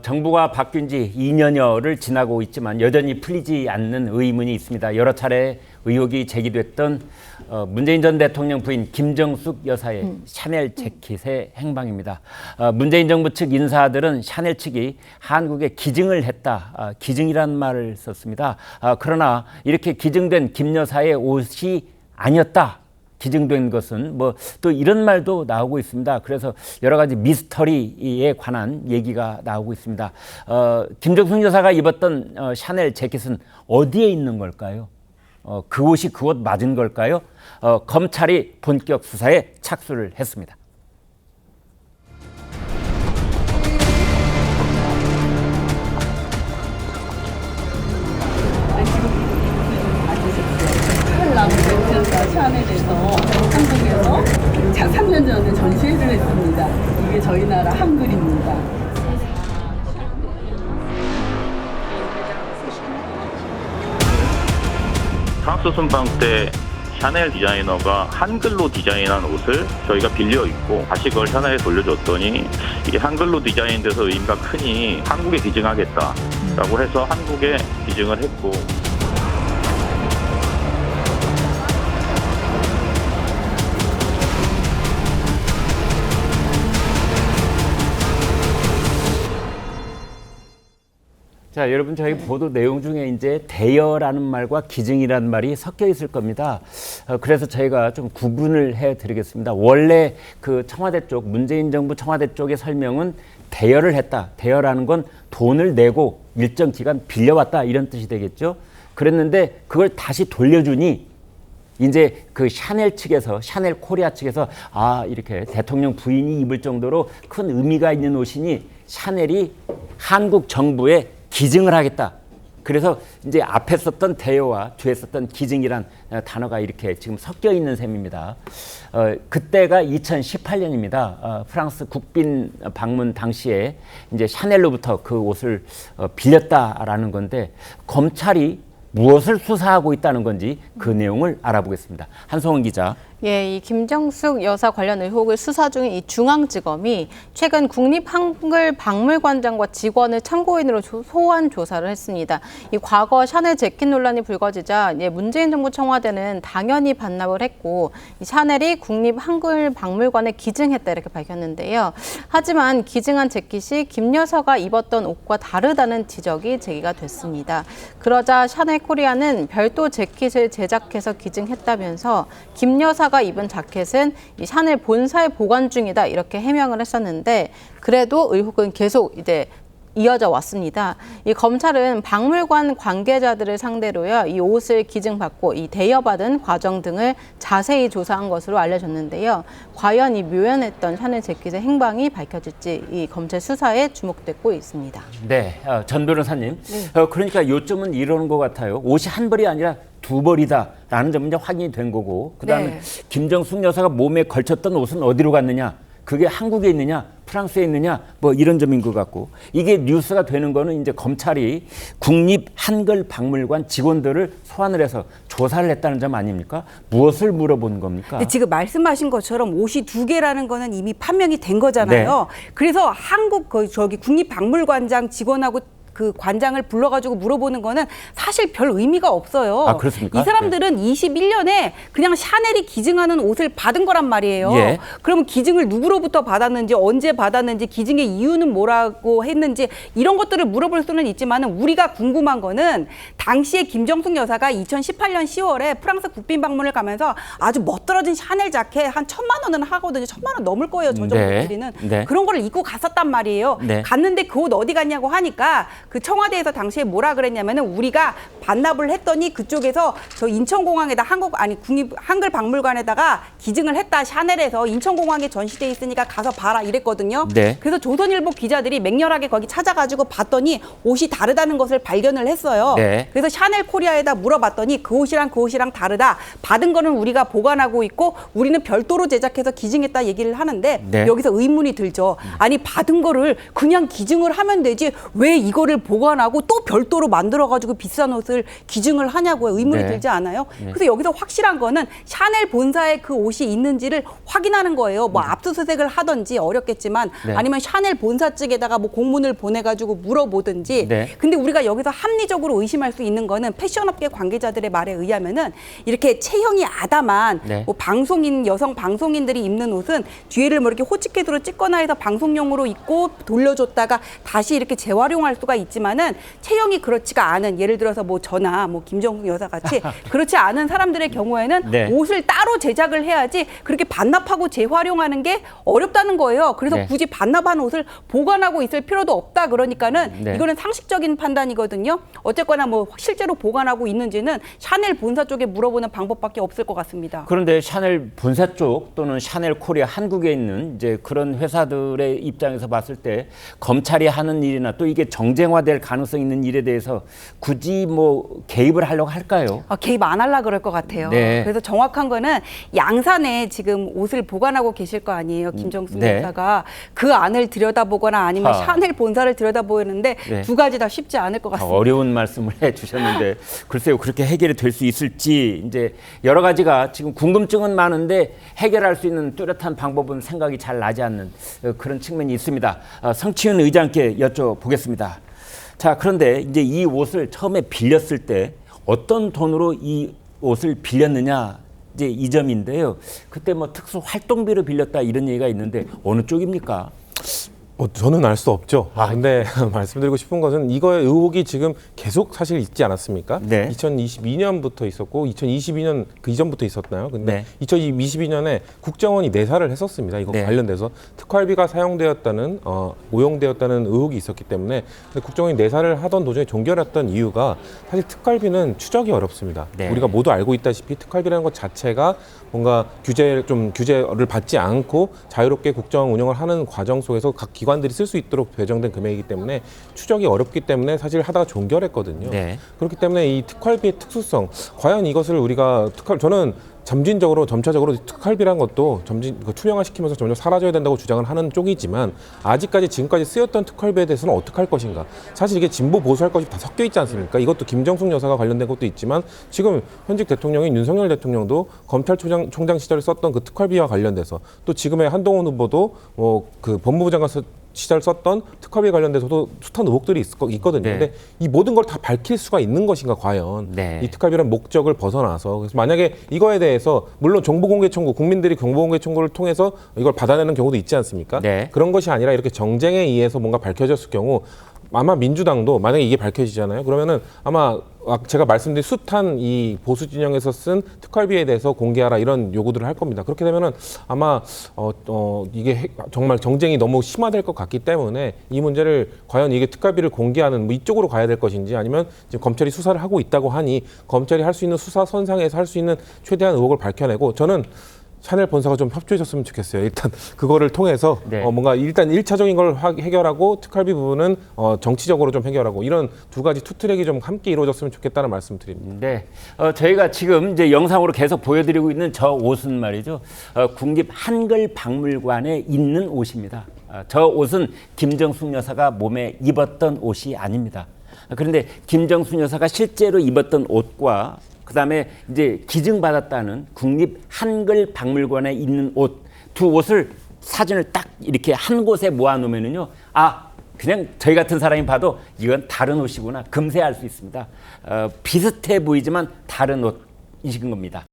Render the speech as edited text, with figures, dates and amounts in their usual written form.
정부가 바뀐 지 2년여를 지나고 있지만 여전히 풀리지 않는 의문이 있습니다. 여러 차례 의혹이 제기됐던 문재인 전 대통령 부인 김정숙 여사의 샤넬 재킷의 행방입니다. 문재인 정부 측 인사들은 샤넬 측이 한국에 기증을 했다. 기증이라는 말을 썼습니다. 그러나 이렇게 기증된 김 여사의 옷이 아니었다. 기증된 것은 또 이런 말도 나오고 있습니다. 그래서 여러 가지 미스터리에 관한 얘기가 나오고 있습니다. 김정숙 여사가 입었던 샤넬 재킷은 어디에 있는 걸까요? 그 옷이 그 옷 맞은 걸까요? 검찰이 본격 수사에 착수를 했습니다. 샤넬에서 한국에서 3년 전에 전시회를 했습니다. 이게 저희 나라 한글입니다. 프랑스 순방 때 샤넬 디자이너가 한글로 디자인한 옷을 저희가 빌려 입고 다시 그걸 샤넬에 돌려줬더니 이게 한글로 디자인돼서 의미가 크니 한국에 기증하겠다라고 해서 한국에 기증을 했고, 자, 여러분 저희 보도 내용 중에 이제 대여라는 말과 기증이라는 말이 섞여 있을 겁니다. 그래서 저희가 좀 구분을 해드리겠습니다. 원래 그 청와대 쪽, 문재인 정부 청와대 쪽의 설명은 대여를 했다. 대여라는 건 돈을 내고 일정 기간 빌려왔다 이런 뜻이 되겠죠. 그랬는데 그걸 다시 돌려주니 이제 그 샤넬 측에서, 샤넬 코리아 측에서 이렇게 대통령 부인이 입을 정도로 큰 의미가 있는 옷이니 샤넬이 한국 정부에 기증을 하겠다. 그래서 이제 앞에 썼던 대여와 뒤에 썼던 기증이란 단어가 이렇게 지금 섞여 있는 셈입니다. 그때가 2018년입니다. 프랑스 국빈 방문 당시에 이제 샤넬로부터 그 옷을 빌렸다라는 건데 검찰이 무엇을 수사하고 있다는 건지 그 내용을 알아보겠습니다. 한송은 기자. 이 김정숙 여사 관련 의혹을 수사 중인 이 중앙지검이 최근 국립한글박물관장과 직원을 참고인으로 소환 조사를 했습니다. 이 과거 샤넬 재킷 논란이 불거지자 문재인 정부 청와대는 당연히 반납을 했고 이 샤넬이 국립한글박물관에 기증했다 이렇게 밝혔는데요. 하지만 기증한 재킷이 김 여사가 입었던 옷과 다르다는 지적이 제기가 됐습니다. 그러자 샤넬 코리아는 별도 재킷을 제작해서 기증했다면서 김 여사가 입은 자켓은 이 샤넬 본사에 보관 중이다 이렇게 해명을 했었는데 그래도 의혹은 계속 이제 이어져 왔습니다. 이 검찰은 박물관 관계자들을 상대로요, 이 옷을 기증받고 이 대여받은 과정 등을 자세히 조사한 것으로 알려졌는데요. 과연 이 묘연했던 샤넬 재킷의 행방이 밝혀질지 이 검찰 수사에 주목되고 있습니다. 네, 전 변호사님. 그러니까 요점은 이러는 것 같아요. 옷이 한 벌이 아니라 두 벌이다라는 점은 이제 확인이 된 거고, 그다음에 김정숙 여사가 몸에 걸쳤던 옷은 어디로 갔느냐? 그게 한국에 있느냐, 프랑스에 있느냐, 이런 점인 것 같고, 이게 뉴스가 되는 거는 이제 검찰이 국립한글박물관 직원들을 소환을 해서 조사를 했다는 점 아닙니까? 무엇을 물어본 겁니까? 지금 말씀하신 것처럼 옷이 두 개라는 거는 이미 판명이 된 거잖아요. 네. 그래서 국립박물관장 직원하고 그 관장을 불러가지고 물어보는 거는 사실 별 의미가 없어요. 그렇습니까? 이 사람들은 21년에 그냥 샤넬이 기증하는 옷을 받은 거란 말이에요. 그러면 기증을 누구로부터 받았는지, 언제 받았는지, 기증의 이유는 뭐라고 했는지 이런 것들을 물어볼 수는 있지만 우리가 궁금한 거는 당시에 김정숙 여사가 2018년 10월에 프랑스 국빈 방문을 가면서 아주 멋들어진 샤넬 자켓 한 1,000만 원은 하거든요. 1,000만 원 넘을 거예요. 저 정도 들이는. 그런 거를 입고 갔었단 말이에요. 갔는데 그 옷 어디 갔냐고 하니까 그 청와대에서 당시에 뭐라 그랬냐면은 우리가 반납을 했더니 그쪽에서 저 인천공항에다 국립한글박물관에다가 기증을 했다. 샤넬에서 인천공항에 전시돼 있으니까 가서 봐라 이랬거든요. 그래서 조선일보 기자들이 맹렬하게 거기 찾아가지고 봤더니 옷이 다르다는 것을 발견을 했어요. 그래서 샤넬 코리아에다 물어봤더니 그 옷이랑 다르다. 받은 거는 우리가 보관하고 있고 우리는 별도로 제작해서 기증했다 얘기를 하는데 여기서 의문이 들죠. 아니 받은 거를 그냥 기증을 하면 되지 왜 이거를 보관하고 또 별도로 만들어가지고 비싼 옷을 기증을 하냐고요. 의문이 네. 들지 않아요? 그래서 여기서 확실한 거는 샤넬 본사에 그 옷이 있는지를 확인하는 거예요. 뭐 압수수색을 하든지 어렵겠지만 네. 아니면 샤넬 본사 측에다가 뭐 공문을 보내가지고 물어보든지. 네. 근데 우리가 여기서 합리적으로 의심할 수 있는 거는 패션업계 관계자들의 말에 의하면은 이렇게 체형이 아담한 네. 뭐 방송인 여성 방송인들이 입는 옷은 뒤에를 뭐 이렇게 호치켓으로 찍거나 해서 방송용으로 입고 돌려줬다가 다시 이렇게 재활용할 수가 있지만은 체형이 그렇지가 않은 예를 들어서 뭐 저나 뭐 김정숙 여사 같이 그렇지 않은 사람들의 경우에는 네. 옷을 따로 제작을 해야지 그렇게 반납하고 재활용하는 게 어렵다는 거예요. 그래서 네. 굳이 반납한 옷을 보관하고 있을 필요도 없다 그러니까는 네. 이거는 상식적인 판단이거든요. 어쨌거나 뭐 실제로 보관하고 있는지는 샤넬 본사 쪽에 물어보는 방법밖에 없을 것 같습니다. 그런데 샤넬 본사 쪽 또는 샤넬 코리아 한국에 있는 이제 그런 회사들의 입장에서 봤을 때 검찰이 하는 일이나 또 이게 정쟁화될 가능성 있는 일에 대해서 굳이 뭐 개입을 하려고 할까요? 개입 안 하려고 그럴 것 같아요. 네. 그래서 정확한 거는 양산에 지금 옷을 보관하고 계실 거 아니에요. 김정숙 네. 여사가 그 안을 들여다보거나 아니면 샤넬 본사를 들여다보는데 네. 두 가지 다 쉽지 않을 것 같습니다. 어려운 말씀을 해주셨는데 글쎄요 그렇게 해결이 될 수 있을지 이제 여러 가지가 지금 궁금증은 많은데 해결할 수 있는 뚜렷한 방법은 생각이 잘 나지 않는 그런 측면이 있습니다. 성치은 의장께 여쭤보겠습니다. 자 그런데 이제 이 옷을 처음에 빌렸을 때 어떤 돈으로 이 옷을 빌렸느냐 이제 이 점인데요. 그때 뭐 특수 활동비로 빌렸다 이런 얘기가 있는데 어느 쪽입니까? 저는 알 수 없죠. 근데 말씀드리고 싶은 것은 이거의 의혹이 지금 계속 사실 있지 않았습니까? 네. 2022년부터 있었고 2022년 그 이전부터 있었나요? 근데 네. 2022년에 국정원이 내사를 했었습니다. 이거 네. 관련돼서 특활비가 사용되었다는 오용되었다는 의혹이 있었기 때문에 근데 국정원이 내사를 하던 도중에 종결했던 이유가 사실 특활비는 추적이 어렵습니다. 네. 우리가 모두 알고 있다시피 특활비라는 것 자체가 뭔가 규제를 받지 않고 자유롭게 국정 운영을 하는 과정 속에서 각 기관들이 쓸 수 있도록 배정된 금액이기 때문에 추적이 어렵기 때문에 사실 하다가 종결했거든요. 네. 그렇기 때문에 이 특활비의 특수성, 과연 이것을 우리가 저는 점차적으로 특활비라는 것도 투명화시키면서 점점 사라져야 된다고 주장을 하는 쪽이지만 아직까지 지금까지 쓰였던 특활비에 대해서는 어떻게 할 것인가. 사실 이게 진보 보수할 것이 다 섞여 있지 않습니까? 이것도 김정숙 여사가 관련된 것도 있지만 지금 현직 대통령인 윤석열 대통령도 검찰총장 시절에 썼던 그 특활비와 관련돼서 또 지금의 한동훈 후보도 그 법무부 장관 시절 썼던 특활비에 관련돼서도 숱한 의혹들이 있거든요. 네. 근데 이 모든 걸 다 밝힐 수가 있는 것인가 과연 네. 이 특활비라는 목적을 벗어나서 그래서 만약에 이거에 대해서 물론 정보공개 청구 국민들이 정보공개 청구를 통해서 이걸 받아내는 경우도 있지 않습니까? 네. 그런 것이 아니라 이렇게 정쟁에 의해서 뭔가 밝혀졌을 경우 아마 민주당도 만약에 이게 밝혀지잖아요. 그러면은 아마 제가 말씀드린 숱한 이 보수 진영에서 쓴 특활비에 대해서 공개하라 이런 요구들을 할 겁니다. 그렇게 되면은 아마 이게 정말 정쟁이 너무 심화될 것 같기 때문에 이 문제를 과연 이게 특활비를 공개하는 뭐 이쪽으로 가야 될 것인지 아니면 지금 검찰이 수사를 하고 있다고 하니 검찰이 할 수 있는 수사 선상에서 할 수 있는 최대한 의혹을 밝혀내고 저는 샤넬 본사가 좀 협조해줬으면 좋겠어요. 일단 그거를 통해서 네. 뭔가 일단 1차적인 걸 해결하고 특활비 부분은 정치적으로 좀 해결하고 이런 두 가지 투트랙이 좀 함께 이루어졌으면 좋겠다는 말씀 드립니다. 네, 저희가 지금 이제 영상으로 계속 보여드리고 있는 저 옷은 말이죠. 국립 한글박물관에 있는 옷입니다. 저 옷은 김정숙 여사가 몸에 입었던 옷이 아닙니다. 그런데 김정숙 여사가 실제로 입었던 옷과 그다음에 이제 기증받았다는 국립 한글박물관에 있는 옷 두 옷을 사진을 딱 이렇게 한 곳에 모아놓으면은요, 그냥 저희 같은 사람이 봐도 이건 다른 옷이구나 금세할 수 있습니다. 비슷해 보이지만 다른 옷이신 겁니다.